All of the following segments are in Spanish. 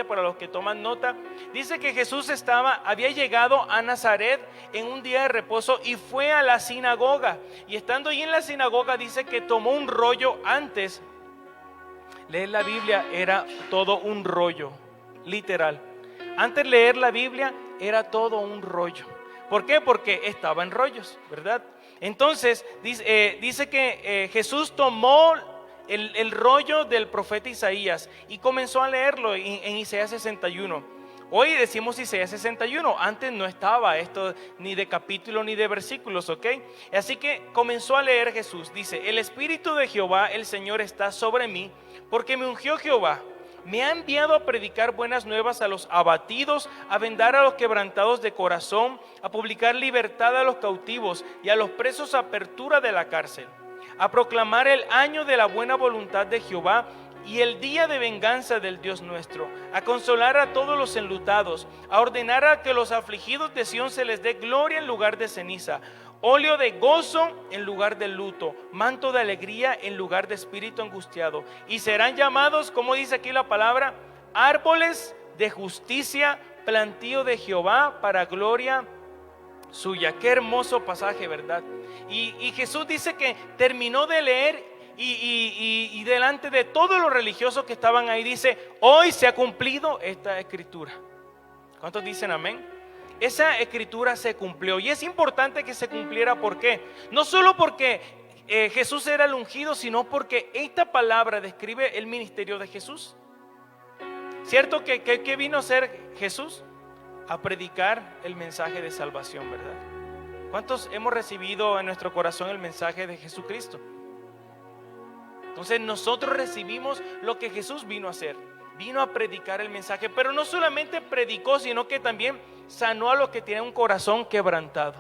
para los que toman nota. Dice que Jesús había llegado a Nazaret en un día de reposo y fue a la sinagoga. Y estando ahí en la sinagoga dice que tomó un rollo. Antes, leer la Biblia era todo un rollo, literal. Antes leer la Biblia era todo un rollo. ¿Por qué? Porque estaba en rollos, ¿verdad? Entonces dice que Jesús tomó el rollo del profeta Isaías y comenzó a leerlo en Isaías 61. Hoy decimos Isaías 61, antes no estaba esto ni de capítulo ni de versículos, ¿ok? Así que comenzó a leer Jesús. Dice: el Espíritu de Jehová, el Señor, está sobre mí, porque me ungió Jehová. Me ha enviado a predicar buenas nuevas a los abatidos, a vendar a los quebrantados de corazón, a publicar libertad a los cautivos y a los presos apertura de la cárcel, a proclamar el año de la buena voluntad de Jehová y el día de venganza del Dios nuestro, a consolar a todos los enlutados, a ordenar a que los afligidos de Sión se les dé gloria en lugar de ceniza, óleo de gozo en lugar de luto, manto de alegría en lugar de espíritu angustiado. Y serán llamados, como dice aquí la palabra, árboles de justicia, plantío de Jehová para gloria suya. Qué hermoso pasaje, ¿verdad? Y Jesús dice que terminó de leer y delante de todos los religiosos que estaban ahí dice: hoy se ha cumplido esta escritura. ¿Cuántos dicen amén? Esa escritura se cumplió y es importante que se cumpliera. ¿Por qué? No solo porque Jesús era el ungido, sino porque esta palabra describe el ministerio de Jesús. ¿Cierto que vino a ser Jesús? A predicar el mensaje de salvación, ¿verdad? ¿Cuántos hemos recibido en nuestro corazón el mensaje de Jesucristo? Entonces nosotros recibimos lo que Jesús vino a hacer. Vino a predicar el mensaje, pero no solamente predicó, sino que también sanó a los que tienen un corazón quebrantado.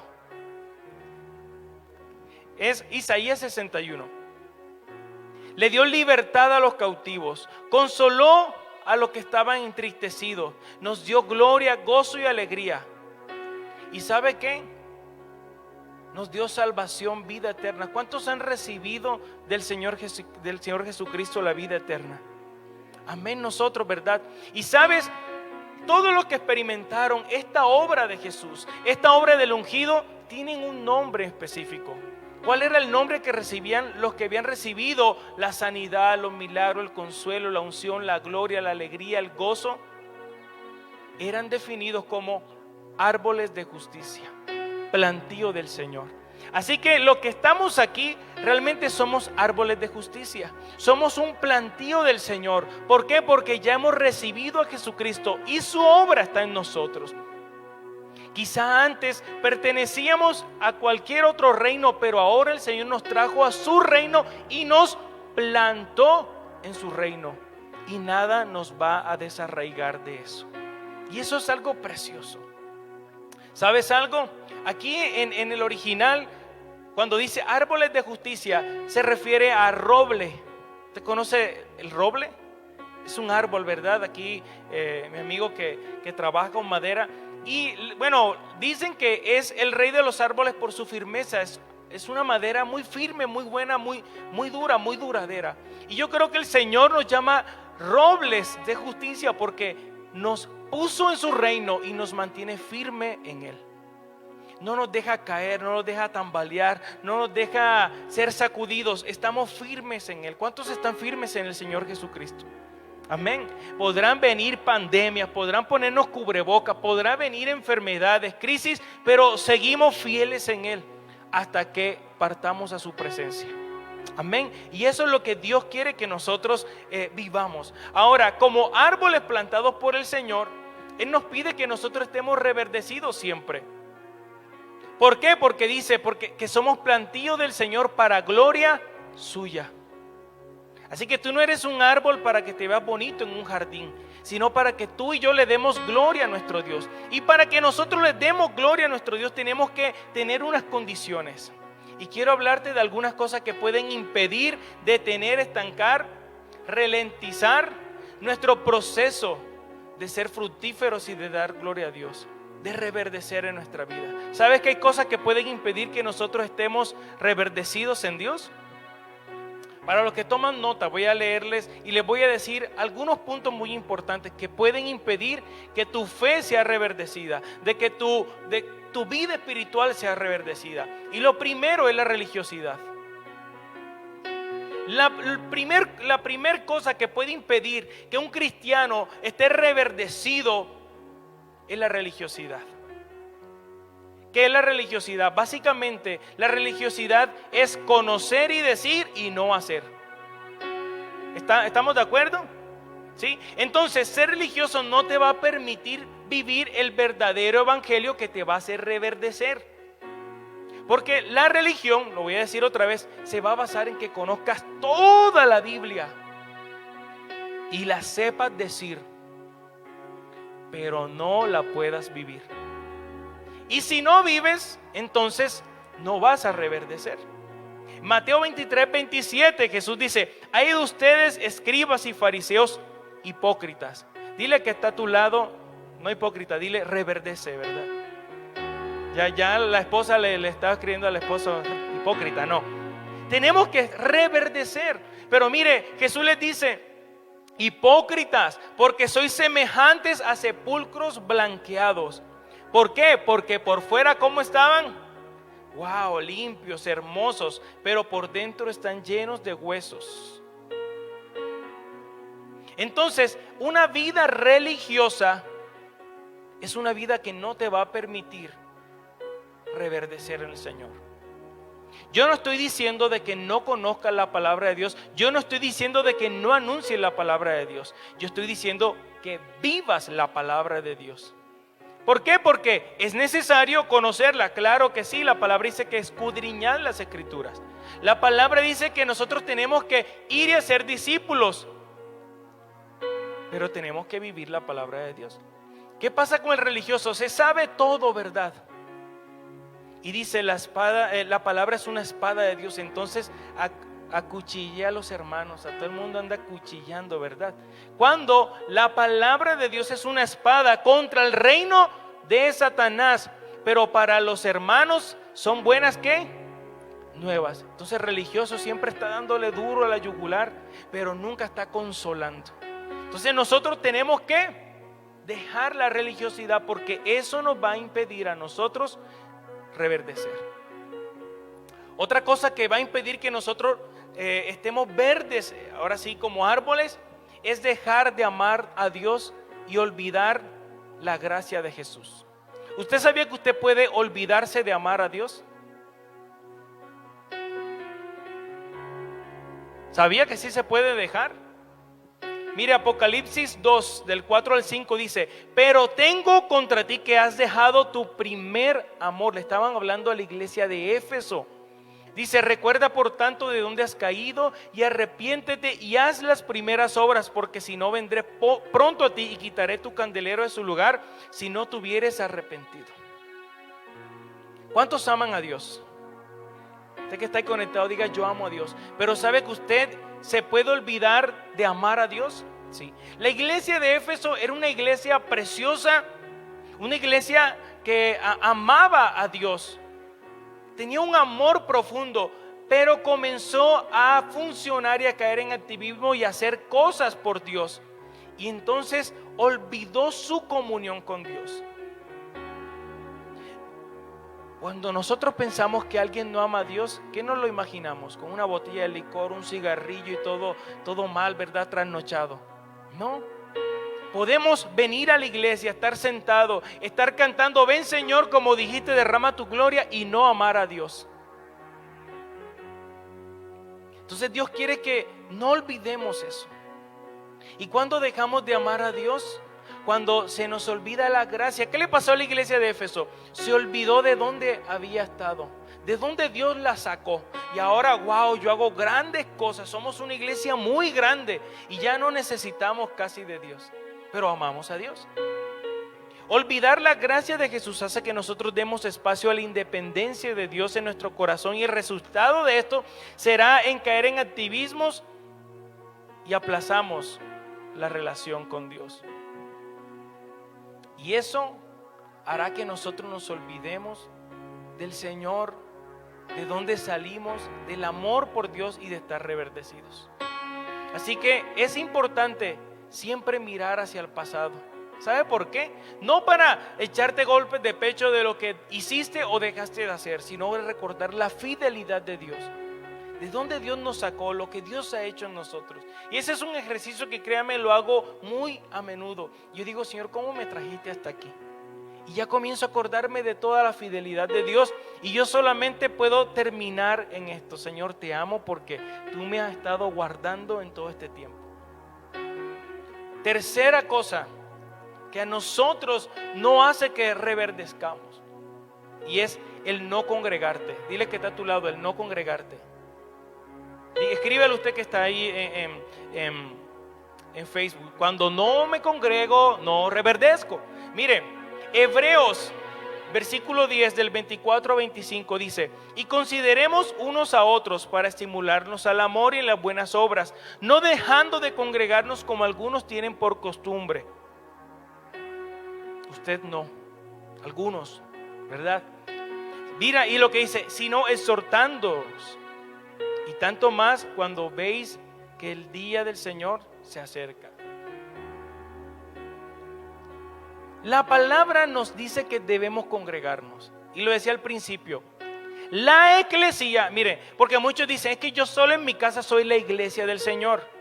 Es Isaías 61. Le dio libertad a los cautivos, consoló a los que estaban entristecidos, nos dio gloria, gozo y alegría. ¿Y sabe qué? Nos dio salvación, vida eterna. ¿Cuántos han recibido del Señor Jesucristo la vida eterna? Amén, nosotros, ¿verdad? Y sabes, todos los que experimentaron esta obra de Jesús, esta obra del ungido, tienen un nombre específico. ¿Cuál era el nombre que recibían los que habían recibido la sanidad, los milagros, el consuelo, la unción, la gloria, la alegría, el gozo? Eran definidos como árboles de justicia, plantío del Señor. Así que los que estamos aquí realmente somos árboles de justicia. Somos un plantío del Señor. ¿Por qué? Porque ya hemos recibido a Jesucristo y su obra está en nosotros. Quizá antes pertenecíamos a cualquier otro reino, pero ahora el Señor nos trajo a su reino y nos plantó en su reino. Y nada nos va a desarraigar de eso. Y eso es algo precioso. ¿Sabes algo? Aquí en el original, cuando dice árboles de justicia, se refiere a roble. ¿Usted conoce el roble? Es un árbol, ¿verdad? Aquí mi amigo que trabaja con madera. Y bueno, dicen que es el rey de los árboles por su firmeza. Es una madera muy firme, muy buena, muy dura, muy duradera. Y yo creo que el Señor nos llama robles de justicia porque nos puso en su reino y nos mantiene firme en él. No nos deja caer, no nos deja tambalear, no nos deja ser sacudidos. Estamos firmes en él. ¿Cuántos están firmes en el Señor Jesucristo? Amén. Podrán venir pandemias, podrán ponernos cubrebocas, podrán venir enfermedades, crisis, pero seguimos fieles en él hasta que partamos a su presencia. Amén. Y eso es lo que Dios quiere que nosotros vivamos. Ahora, como árboles plantados por el Señor, Él nos pide que nosotros estemos reverdecidos siempre. ¿Por qué? Porque dice que somos plantío del Señor para gloria suya. Así que tú no eres un árbol para que te veas bonito en un jardín, sino para que tú y yo le demos gloria a nuestro Dios. Y para que nosotros le demos gloria a nuestro Dios tenemos que tener unas condiciones. Y quiero hablarte de algunas cosas que pueden impedir, detener, estancar, ralentizar nuestro proceso de ser fructíferos y de dar gloria a Dios, de reverdecer en nuestra vida. ¿Sabes que hay cosas que pueden impedir que nosotros estemos reverdecidos en Dios? Para los que toman nota, voy a leerles y les voy a decir algunos puntos muy importantes que pueden impedir que tu fe sea reverdecida, de que tu vida espiritual sea reverdecida. Y lo primero es la religiosidad. La primer cosa que puede impedir que un cristiano esté reverdecido es la religiosidad. ¿Qué es la religiosidad? Básicamente, la religiosidad es conocer y decir y no hacer. ¿Estamos de acuerdo? ¿Sí? Entonces, ser religioso no te va a permitir vivir el verdadero evangelio que te va a hacer reverdecer. Porque la religión, lo voy a decir otra vez, se va a basar en que conozcas toda la Biblia y la sepas decir, pero no la puedas vivir. Y si no vives, entonces no vas a reverdecer. Mateo 23, 27, Jesús dice: hay de ustedes, escribas y fariseos hipócritas. Dile que está a tu lado, no hipócrita, dile reverdece, ¿verdad? Ya la esposa le estaba escribiendo al esposo hipócrita, no. Tenemos que reverdecer. Pero mire, Jesús les dice: hipócritas, porque sois semejantes a sepulcros blanqueados. ¿Por qué? Porque por fuera, ¿cómo estaban? Wow, limpios, hermosos, pero por dentro están llenos de huesos. Entonces, una vida religiosa es una vida que no te va a permitir reverdecer en el Señor. Yo no estoy diciendo de que no conozcas la palabra de Dios. Yo no estoy diciendo de que no anuncies la palabra de Dios. Yo estoy diciendo que vivas la palabra de Dios. ¿Por qué? Porque es necesario conocerla. Claro que sí, la palabra dice que escudriñad las escrituras. La palabra dice que nosotros tenemos que ir y hacer discípulos, pero tenemos que vivir la palabra de Dios. ¿Qué pasa con el religioso? Se sabe todo, ¿verdad? Y dice la palabra es una espada de Dios. Entonces acuchillé a los hermanos, a todo el mundo anda acuchillando, ¿verdad? Cuando la palabra de Dios es una espada contra el reino de Satanás, pero para los hermanos son buenas, ¿qué? Nuevas. Entonces el religioso siempre está dándole duro a la yugular, pero nunca está consolando. Entonces nosotros tenemos que dejar la religiosidad, porque eso nos va a impedir a nosotros reverdecer. Otra cosa que va a impedir que nosotros estemos verdes, ahora sí, como árboles, es dejar de amar a Dios y olvidar la gracia de Jesús. ¿Usted sabía que usted puede olvidarse de amar a Dios? ¿Sabía que sí se puede dejar? Mire, Apocalipsis 2, del 4 al 5 dice: pero tengo contra ti que has dejado tu primer amor. Le estaban hablando a la iglesia de Éfeso. Dice: recuerda por tanto de dónde has caído y arrepiéntete y haz las primeras obras, porque si no vendré pronto a ti y quitaré tu candelero de su lugar si no te hubieres arrepentido. ¿Cuántos aman a Dios? Usted que está ahí conectado, diga: yo amo a Dios. Pero ¿sabe que usted se puede olvidar de amar a Dios? Sí. La iglesia de Éfeso era una iglesia preciosa, una iglesia que amaba a Dios. Tenía un amor profundo, pero comenzó a funcionar y a caer en activismo y a hacer cosas por Dios. Y entonces olvidó su comunión con Dios. Cuando nosotros pensamos que alguien no ama a Dios, ¿qué nos lo imaginamos? Con una botella de licor, un cigarrillo y todo mal, ¿verdad? Trasnochado. No. Podemos venir a la iglesia, estar sentado, estar cantando: ven Señor, como dijiste, derrama tu gloria, y no amar a Dios. Entonces Dios quiere que no olvidemos eso. Y cuando dejamos de amar a Dios, cuando se nos olvida la gracia. ¿Qué le pasó a la iglesia de Éfeso? Se olvidó de dónde había estado, de dónde Dios la sacó. Y ahora, wow, yo hago grandes cosas. Somos una iglesia muy grande y ya no necesitamos casi de Dios, pero amamos a Dios. Olvidar la gracia de Jesús hace que nosotros demos espacio a la independencia de Dios en nuestro corazón, y el resultado de esto será en caer en activismos y aplazamos la relación con Dios. Y eso hará que nosotros nos olvidemos del Señor de dónde salimos, del amor por Dios y de estar reverdecidos. Así que es importante siempre mirar hacia el pasado. ¿Sabe por qué? No para echarte golpes de pecho de lo que hiciste o dejaste de hacer, sino recordar la fidelidad de Dios. De dónde Dios nos sacó, lo que Dios ha hecho en nosotros. Y ese es un ejercicio que, créame, lo hago muy a menudo. Yo digo, Señor, ¿cómo me trajiste hasta aquí? Y ya comienzo a acordarme de toda la fidelidad de Dios. Y yo solamente puedo terminar en esto. Señor, te amo porque tú me has estado guardando en todo este tiempo. Tercera cosa que a nosotros no hace que reverdezcamos, y es el no congregarte. Dile que está a tu lado, el no congregarte. Escríbele usted que está ahí en Facebook. Cuando no me congrego, no reverdezco. Mire, Hebreos, versículo 10 del 24 a 25 dice: y consideremos unos a otros para estimularnos al amor y en las buenas obras, no dejando de congregarnos como algunos tienen por costumbre. Usted no, algunos, ¿verdad? Mira, y lo que dice, sino exhortándoos, y tanto más cuando veis que el día del Señor se acerca. La palabra nos dice que debemos congregarnos, y lo decía al principio. La eclesía, mire, porque muchos dicen, es que yo solo en mi casa soy la iglesia del Señor.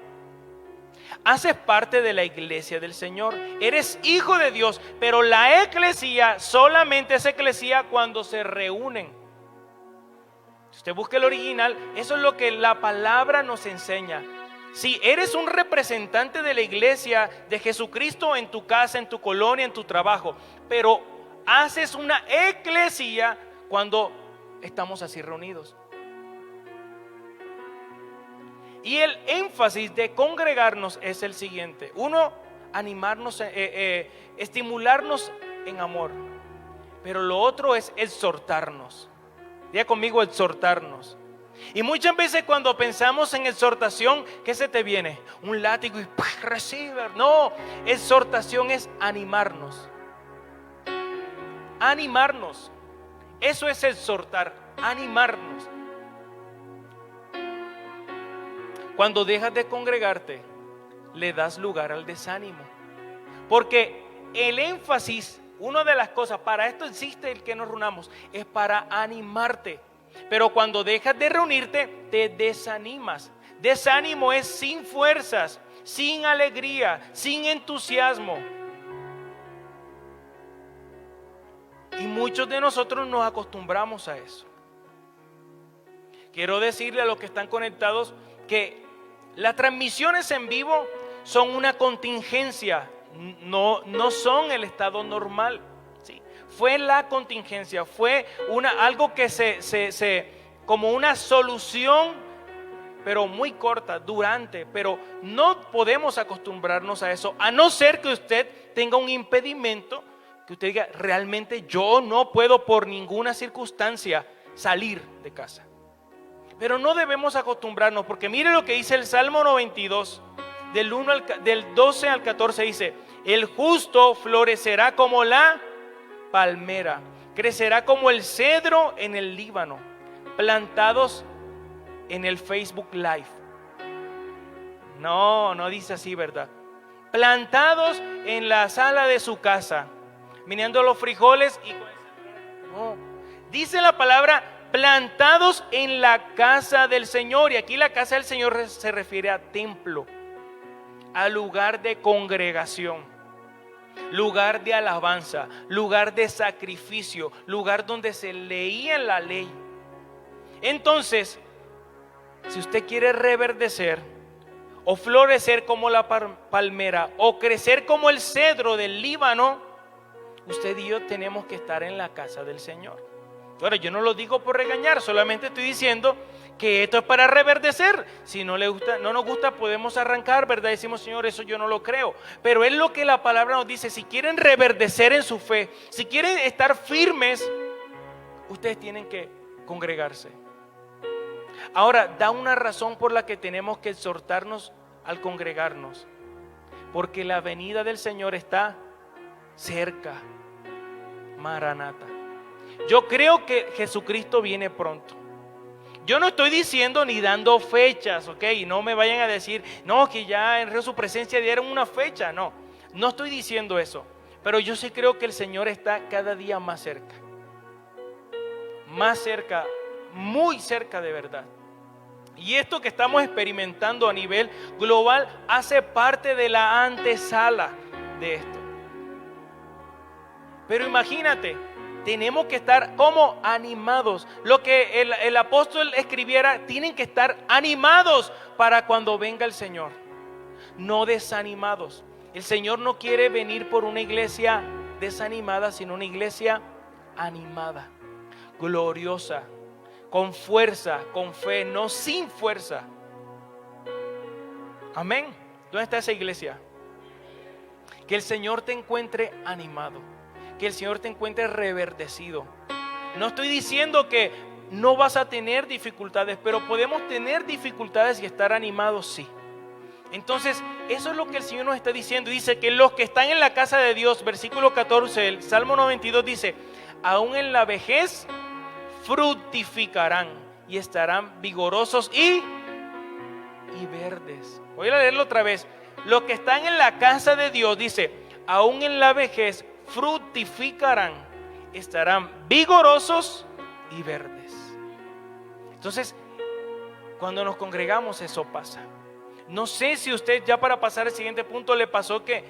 Haces parte de la iglesia del Señor, eres hijo de Dios, pero la eclesía solamente es eclesía cuando se reúnen. Si usted busca el original, eso es lo que la palabra nos enseña. Si eres un representante de la iglesia de Jesucristo en tu casa, en tu colonia, en tu trabajo, pero haces una eclesía cuando estamos así reunidos. Y el énfasis de congregarnos es el siguiente: uno, animarnos, estimularnos en amor, pero lo otro es exhortarnos. Diga conmigo, exhortarnos. Y muchas veces cuando pensamos en exhortación, ¿qué se te viene? Un látigo y recibe. No, exhortación es animarnos. Animarnos. Eso es exhortar, animarnos. Cuando dejas de congregarte, le das lugar al desánimo. Porque el énfasis, una de las cosas, para esto existe el que nos reunamos, es para animarte. Pero cuando dejas de reunirte, te desanimas. Desánimo es sin fuerzas, sin alegría, sin entusiasmo. Y muchos de nosotros nos acostumbramos a eso. Quiero decirle a los que están conectados que las transmisiones en vivo son una contingencia, no son el estado normal. ¿Sí? Fue la contingencia, fue algo que como una solución, pero muy corta, pero no podemos acostumbrarnos a eso, a no ser que usted tenga un impedimento, que usted diga, realmente yo no puedo por ninguna circunstancia salir de casa. Pero no debemos acostumbrarnos, porque mire lo que dice el Salmo 92, del 12 al 14 dice: el justo florecerá como la palmera, crecerá como el cedro en el Líbano, plantados en el Facebook Live. No dice así, ¿verdad? Plantados en la sala de su casa, meneando los frijoles y no, dice la palabra plantados en la casa del Señor. Y aquí la casa del Señor se refiere a templo, a lugar de congregación, lugar de alabanza, lugar de sacrificio, lugar donde se leía la ley. Entonces, si usted quiere reverdecer o florecer como la palmera o crecer como el cedro del Líbano, usted y yo tenemos que estar en la casa del Señor. Ahora, yo no lo digo por regañar, solamente estoy diciendo que esto es para reverdecer. Si no nos gusta, podemos arrancar, ¿verdad? Decimos, Señor, eso yo no lo creo. Pero es lo que la palabra nos dice. Si quieren reverdecer en su fe, si quieren estar firmes, ustedes tienen que congregarse. Ahora, da una razón por la que tenemos que exhortarnos al congregarnos. Porque la venida del Señor está cerca. Maranata. Yo creo que Jesucristo viene pronto. Yo no estoy diciendo ni dando fechas, ¿ok? Y no me vayan a decir, no, que ya en su presencia dieron una fecha. No, no estoy diciendo eso. Pero yo sí creo que el Señor está cada día más cerca. Más cerca, muy cerca de verdad. Y esto que estamos experimentando a nivel global hace parte de la antesala de esto. Pero imagínate, tenemos que estar como animados. Lo que el apóstol escribiera, tienen que estar animados para cuando venga el Señor, no desanimados. El Señor no quiere venir por una iglesia desanimada, sino una iglesia animada, gloriosa, con fuerza, con fe, no sin fuerza. Amén. ¿Dónde está esa iglesia? Que el Señor te encuentre animado, que el Señor te encuentre reverdecido. No estoy diciendo que no vas a tener dificultades, pero podemos tener dificultades y estar animados, sí. Entonces, eso es lo que el Señor nos está diciendo. Dice que los que están en la casa de Dios, versículo 14, el Salmo 92 dice, aún en la vejez fructificarán y estarán vigorosos y verdes. Voy a leerlo otra vez. Los que están en la casa de Dios, dice, aún en la vejez fructificarán, estarán vigorosos y verdes. Entonces, cuando nos congregamos, eso pasa. No sé si usted, ya para pasar al siguiente punto, le pasó que,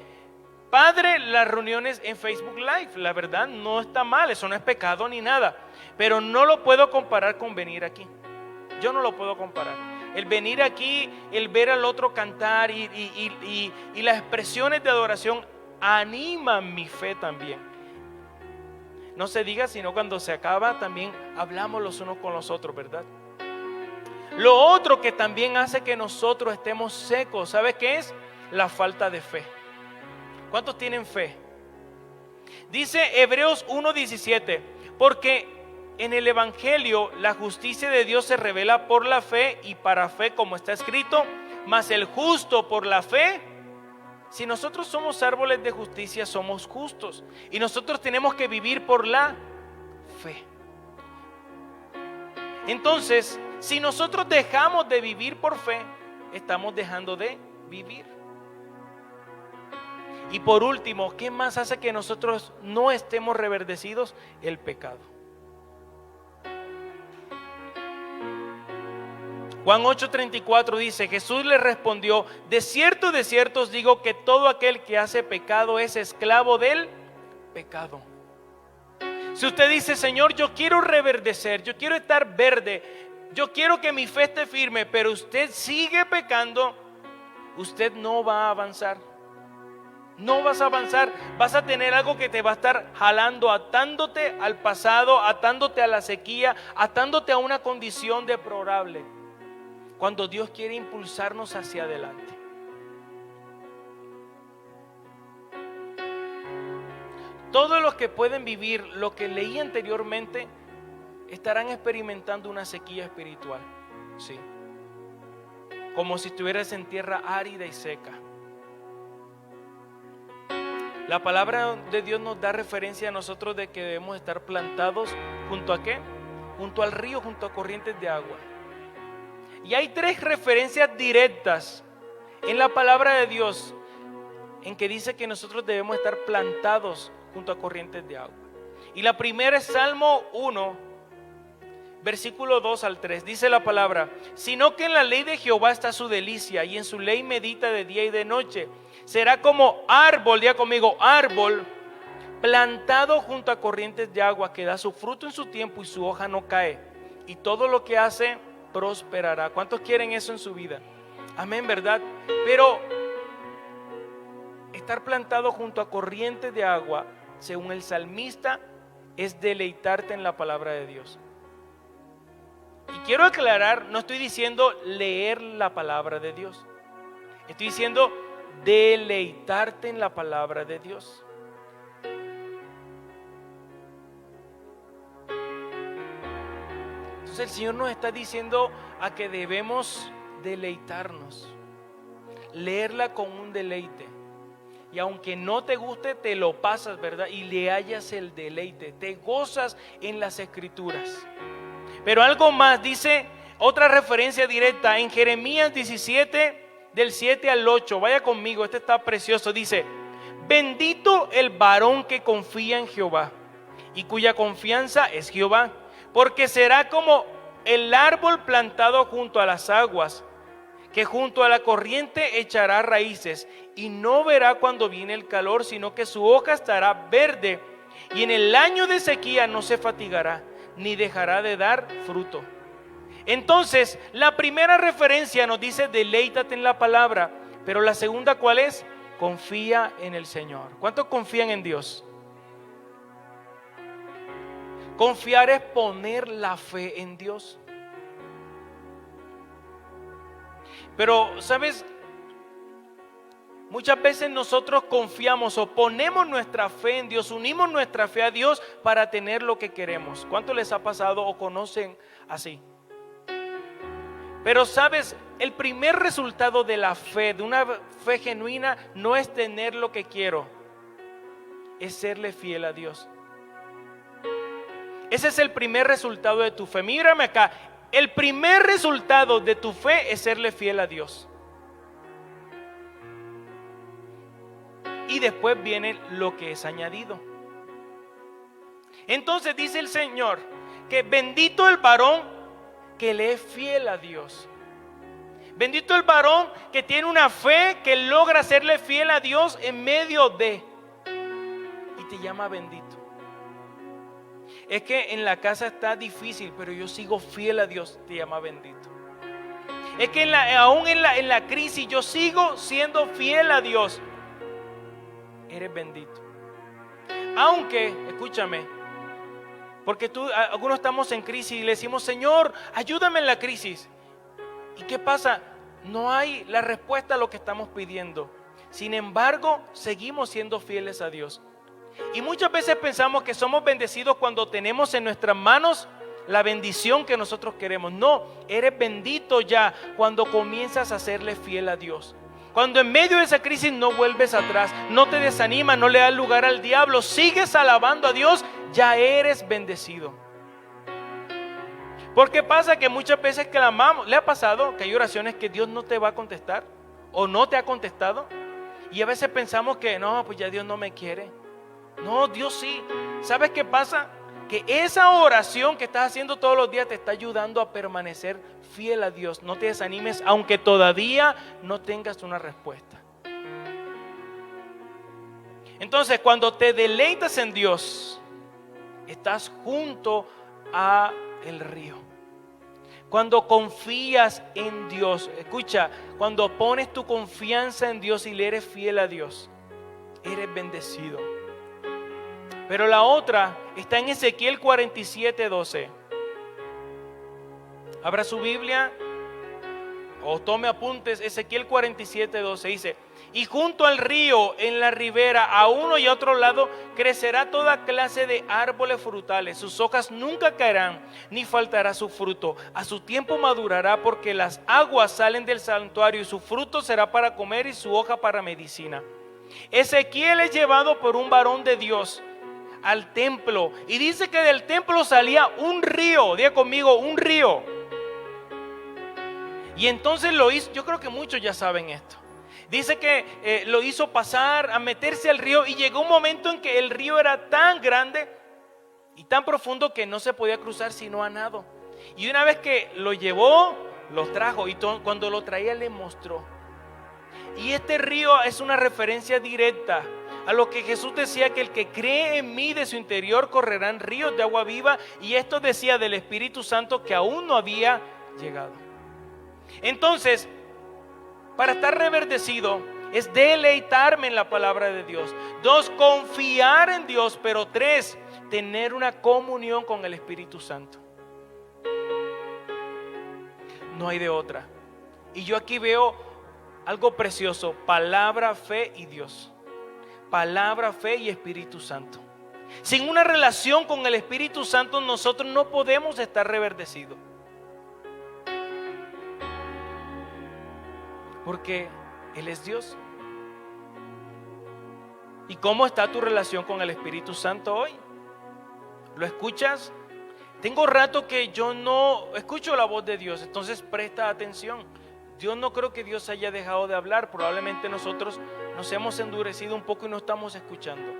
padre, las reuniones en Facebook Live, la verdad no está mal, eso no es pecado ni nada, pero no lo puedo comparar con venir aquí. Yo no lo puedo comparar. El venir aquí, el ver al otro cantar y las expresiones de adoración animan mi fe también. No se diga, sino cuando se acaba también hablamos los unos con los otros, ¿verdad? Lo otro que también hace que nosotros estemos secos, ¿sabe qué es? La falta de fe. ¿Cuántos tienen fe? Dice Hebreos 1:17, porque en el Evangelio la justicia de Dios se revela por la fe y para fe, como está escrito, mas el justo por la fe. Si nosotros somos árboles de justicia, somos justos. Y nosotros tenemos que vivir por la fe. Entonces, si nosotros dejamos de vivir por fe, estamos dejando de vivir. Y por último, ¿qué más hace que nosotros no estemos reverdecidos? El pecado. Juan 8:34 dice, Jesús le respondió, de cierto os digo que todo aquel que hace pecado es esclavo del pecado. Si usted dice, Señor, yo quiero reverdecer, yo quiero estar verde, yo quiero que mi fe esté firme, pero usted sigue pecando, usted no va a avanzar. No vas a avanzar, vas a tener algo que te va a estar jalando, atándote al pasado, atándote a la sequía, atándote a una condición deplorable, cuando Dios quiere impulsarnos hacia adelante. Todos los que pueden vivir lo que leí anteriormente estarán experimentando una sequía espiritual, sí, como si estuvieras en tierra árida y seca. La palabra de Dios nos da referencia a nosotros de que debemos estar plantados junto a ¿qué? Junto al río, junto a corrientes de agua. Y hay 3 referencias directas en la palabra de Dios en que dice que nosotros debemos estar plantados junto a corrientes de agua. Y la primera es Salmo 1, versículo 2 al 3. Dice la palabra, sino que en la ley de Jehová está su delicia, y en su ley medita de día y de noche. Será como árbol, diga conmigo, árbol plantado junto a corrientes de agua, que da su fruto en su tiempo y su hoja no cae, y todo lo que hace prosperará. ¿Cuántos quieren eso en su vida? Amén, ¿verdad? Pero estar plantado junto a corrientes de agua, según el salmista, es deleitarte en la palabra de Dios. Y quiero aclarar, no estoy diciendo leer la palabra de Dios, estoy diciendo deleitarte en la palabra de Dios. Entonces el Señor nos está diciendo a que debemos deleitarnos, leerla con un deleite. Y aunque no te guste, te lo pasas, ¿verdad? Y le hallas el deleite, te gozas en las escrituras. Pero algo más, dice, Otra referencia directa en Jeremías 17, del 7 al 8. Vaya conmigo, este está precioso. Dice: bendito el varón que confía en Jehová y cuya confianza es Jehová, porque será como el árbol plantado junto a las aguas, que junto a la corriente echará raíces y no verá cuando viene el calor, sino que su hoja estará verde, y en el año de sequía no se fatigará, ni dejará de dar fruto. Entonces, la primera referencia nos dice: deleítate en la palabra. Pero la segunda, ¿cuál es? Confía en el Señor. ¿Cuántos confían en Dios? Confiar es poner la fe en Dios. Pero, ¿sabes? Muchas veces nosotros confiamos o ponemos nuestra fe en Dios, unimos nuestra fe a Dios para tener lo que queremos. ¿Cuánto les ha pasado o conocen así? Pero sabes, el primer resultado de la fe, de una fe genuina, no es tener lo que quiero, es serle fiel a Dios. Ese es el primer resultado de tu fe. Mírame acá, el primer resultado de tu fe es serle fiel a Dios. Y después viene lo que es añadido. Entonces dice el Señor que bendito el varón que le es fiel a Dios. Bendito el varón que tiene una fe que logra serle fiel a Dios en medio de. Y te llama bendito. Es que en la casa está difícil, pero yo sigo fiel a Dios. Te llama bendito. Es que aún en la crisis yo sigo siendo fiel a Dios. Eres bendito. Aunque, escúchame, porque algunos estamos en crisis y le decimos: Señor, ayúdame en la crisis. ¿Y qué pasa? No hay la respuesta a lo que estamos pidiendo. Sin embargo, seguimos siendo fieles a Dios. Y muchas veces pensamos que somos bendecidos cuando tenemos en nuestras manos la bendición que nosotros queremos. No, eres bendito ya cuando comienzas a serle fiel a Dios. Cuando en medio de esa crisis no vuelves atrás, no te desanimas, no le das lugar al diablo, sigues alabando a Dios, ya eres bendecido. Porque pasa que muchas veces clamamos, ¿le ha pasado que hay oraciones que Dios no te va a contestar o no te ha contestado? Y a veces pensamos que no, pues ya Dios no me quiere. No, Dios sí. ¿Sabes qué pasa? Que esa oración que estás haciendo todos los días te está ayudando a permanecer fiel a Dios. No te desanimes aunque todavía no tengas una respuesta. Entonces, cuando te deleitas en Dios, estás junto a el río. Cuando confías en Dios, escucha, cuando pones tu confianza en Dios y le eres fiel a Dios, eres bendecido. Pero la otra está en Ezequiel 47:12. Abra su Biblia o tome apuntes. Ezequiel 47:12 dice: y junto al río, en la ribera, a uno y a otro lado, crecerá toda clase de árboles frutales. Sus hojas nunca caerán, ni faltará su fruto. A su tiempo madurará, porque las aguas salen del santuario, y su fruto será para comer y su hoja para medicina. Ezequiel es llevado por un varón de Dios al templo, y dice que del templo salía un río. Diga conmigo, un río. Y entonces lo hizo. Yo creo que muchos ya saben esto. Dice que lo hizo pasar a meterse al río, y llegó un momento en que el río era tan grande y tan profundo que no se podía cruzar sino a nado. Y una vez que lo llevó, lo trajo, y cuando lo traía le mostró. Y este río es una referencia directa a lo que Jesús decía, que el que cree en mí, de su interior correrán ríos de agua viva. Y esto decía del Espíritu Santo, que aún no había llegado. Entonces, para estar reverdecido es deleitarme en la palabra de Dios. 2, confiar en Dios. Pero 3, tener una comunión con el Espíritu Santo. No hay de otra. Y yo aquí veo algo precioso: palabra, fe y Dios. Palabra, fe y Espíritu Santo. Sin una relación con el Espíritu Santo, nosotros no podemos estar reverdecidos. Porque Él es Dios. ¿Y cómo está tu relación con el Espíritu Santo hoy? ¿Lo escuchas? Tengo rato que yo no escucho la voz de Dios, entonces presta atención. Yo no creo que Dios haya dejado de hablar, probablemente nosotros nos hemos endurecido un poco y no estamos escuchando.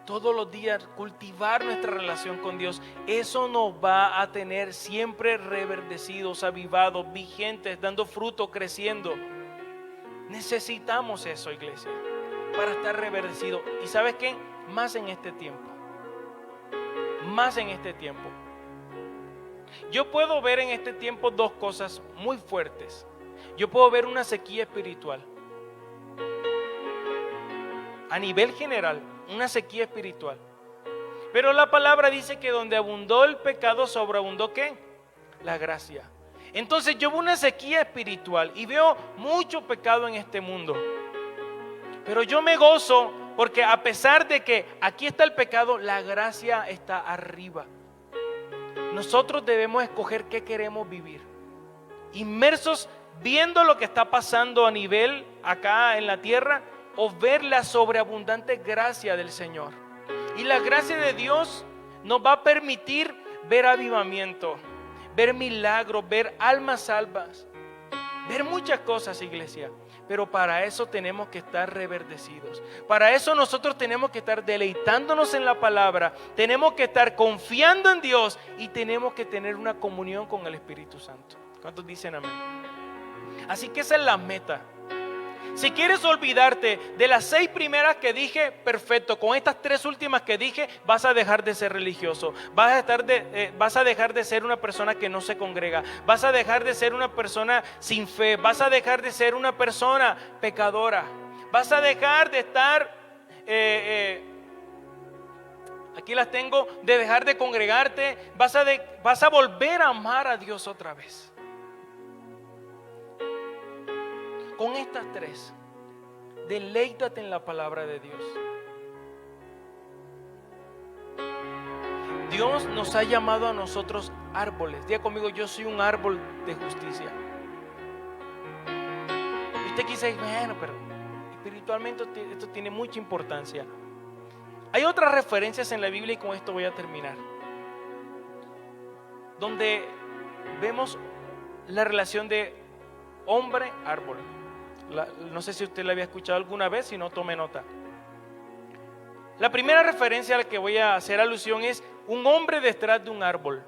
Todos los días cultivar nuestra relación con Dios, eso nos va a tener siempre reverdecidos, avivados, vigentes, dando fruto, creciendo. Necesitamos eso, iglesia, para estar reverdecidos. ¿Y sabes qué? Más en este tiempo. Más en este tiempo. Yo puedo ver en este tiempo dos cosas muy fuertes. Yo puedo ver una sequía espiritual. A nivel general, una sequía espiritual. Pero la palabra dice que donde abundó el pecado, sobreabundó ¿qué? La gracia. Entonces yo veo una sequía espiritual y veo mucho pecado en este mundo. Pero yo me gozo porque a pesar de que aquí está el pecado, la gracia está arriba. Nosotros debemos escoger qué queremos vivir. Inmersos viendo lo que está pasando a nivel acá en la tierra, o ver la sobreabundante gracia del Señor. Y la gracia de Dios nos va a permitir ver avivamiento, ver milagros, ver almas salvas, ver muchas cosas, iglesia. Pero para eso tenemos que estar reverdecidos. Para eso nosotros tenemos que estar deleitándonos en la palabra. Tenemos que estar confiando en Dios y tenemos que tener una comunión con el Espíritu Santo. ¿Cuántos dicen amén? Así que esa es la meta. Si quieres olvidarte de las 6 primeras que dije, perfecto. Con estas 3 últimas que dije, vas a dejar de ser religioso. Vas a dejar de ser una persona que no se congrega. Vas a dejar de ser una persona sin fe. Vas a dejar de ser una persona pecadora. Vas a dejar de estar, aquí las tengo, de dejar de congregarte. Vas a volver a amar a Dios otra vez. Con estas 3, deleítate en la palabra de Dios. Dios nos ha llamado a nosotros árboles. Diga conmigo, yo soy un árbol de justicia. Y usted quizá dice, bueno, pero espiritualmente esto tiene mucha importancia. Hay otras referencias en la Biblia y con esto voy a terminar, donde vemos la relación de hombre-árbol. No sé si usted la había escuchado alguna vez, si no, tome nota. La primera referencia a la que voy a hacer alusión es un hombre detrás de un árbol.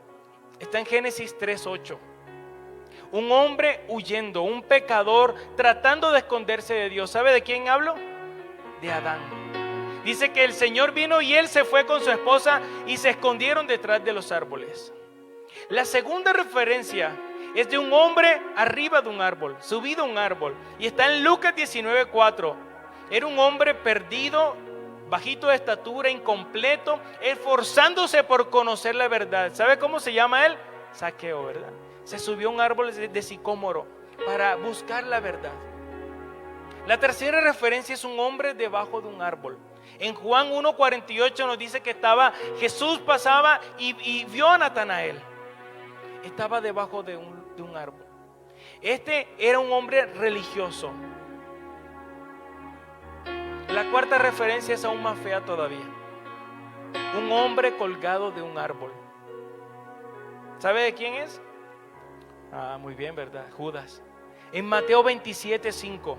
Está en Génesis 3:8. Un hombre huyendo, un pecador tratando de esconderse de Dios. ¿Sabe de quién hablo? De Adán. Dice que el Señor vino y él se fue con su esposa y se escondieron detrás de los árboles. La segunda referencia es de un hombre arriba de un árbol, subido a un árbol. Y está en Lucas 19:4. Era un hombre perdido, bajito de estatura, incompleto, esforzándose por conocer la verdad. ¿Sabe cómo se llama él? Zaqueo, ¿verdad? Se subió a un árbol de sicómoro para buscar la verdad. La tercera referencia es un hombre debajo de un árbol. En Juan 1:48 nos dice que Jesús pasaba y vio a Natanael. Estaba debajo de un árbol. Este era un hombre religioso. La cuarta referencia es aún más fea todavía. Un hombre colgado de un árbol. ¿Sabe de quién es? Muy bien, ¿verdad? Judas. En Mateo 27:5,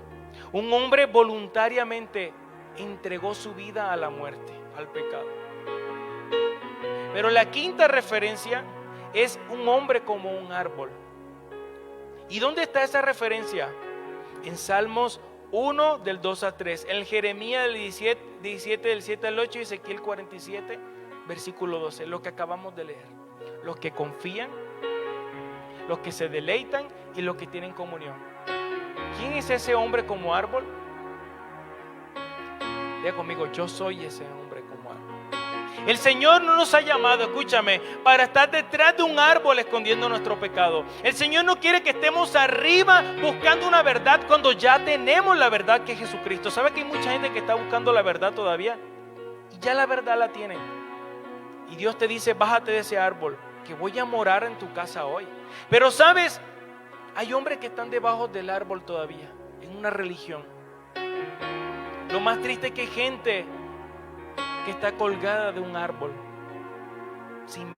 un hombre voluntariamente entregó su vida a la muerte, al pecado. Pero la quinta referencia es un hombre como un árbol. ¿Y dónde está esa referencia? En Salmos 1 del 2 a 3, en Jeremías del 17 del 7 al 8 y Ezequiel 47 versículo 12, lo que acabamos de leer. Los que confían, los que se deleitan y los que tienen comunión. ¿Quién es ese hombre como árbol? Diga conmigo, yo soy ese hombre como árbol. El Señor no nos ha llamado, escúchame, para estar detrás de un árbol escondiendo nuestro pecado. El Señor no quiere que estemos arriba buscando una verdad cuando ya tenemos la verdad que es Jesucristo. ¿Sabe que hay mucha gente que está buscando la verdad todavía? Y ya la verdad la tienen. Y Dios te dice, bájate de ese árbol, que voy a morar en tu casa hoy. Pero sabes, hay hombres que están debajo del árbol todavía, en una religión. Lo más triste es que hay gente que está colgada de un árbol, sin